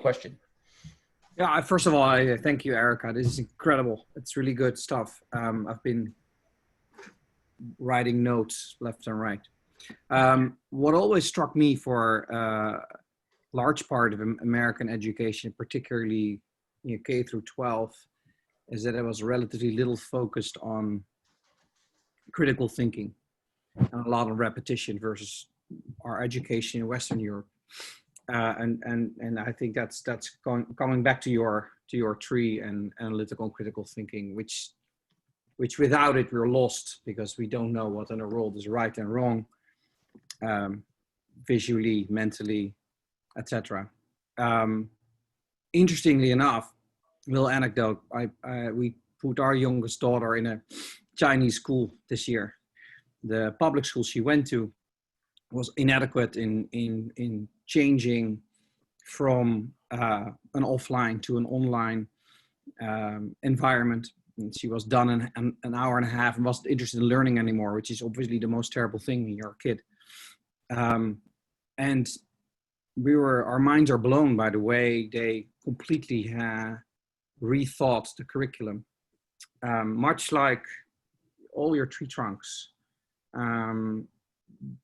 question. Yeah, first of all, I thank you, Erica. This is incredible. It's really good stuff. I've been writing notes left and right. What always struck me for a large part of American education, particularly K through 12, is that it was relatively little focused on critical thinking and a lot of repetition versus our education in Western Europe. And I think that's coming back to your tree and analytical and critical thinking, which without it we're lost because we don't know what in the world is right and wrong, visually, mentally, etc. Interestingly enough, little anecdote: we put our youngest daughter in a Chinese school this year. The public school she went to was inadequate in changing from an offline to an online environment. And she was done in an hour and a half and wasn't interested in learning anymore, which is obviously the most terrible thing when you're a kid. And our minds are blown by the way they completely rethought the curriculum, much like all your tree trunks.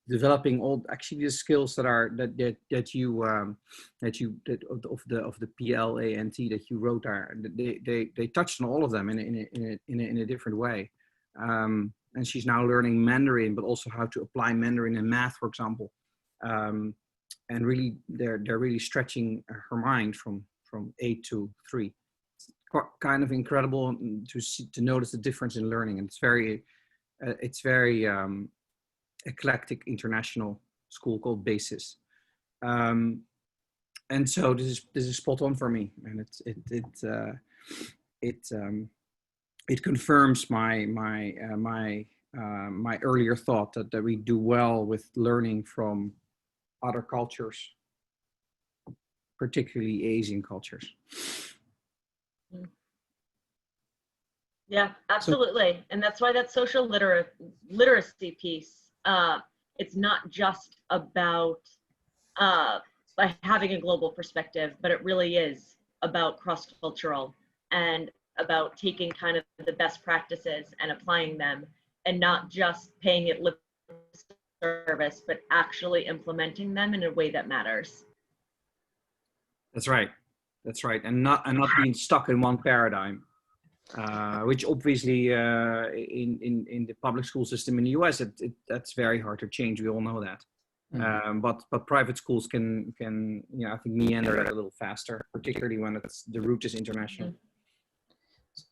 Developing all actually the skills that you of the PLANT that you wrote there. They touched on all of them in a different way. And she's now learning Mandarin, but also how to apply Mandarin in math, for example. And really, they're really stretching her mind from 8 to 3. It's kind of incredible to notice the difference in learning, and it's very eclectic international school called BASIS, and so this is spot on for me, and it confirms my earlier thought that we do well with learning from other cultures, particularly Asian cultures. Yeah, absolutely. And that's why that social literacy piece, it's not just about having a global perspective, but it really is about cross-cultural and about taking kind of the best practices and applying them, and not just paying it lip service, but actually implementing them in a way that matters. That's right. That's right. And not being stuck in one paradigm. Which obviously in the public school system in the US, that's very hard to change. We all know that. Mm-hmm. But private schools can I think meander a little faster, particularly when the route is international.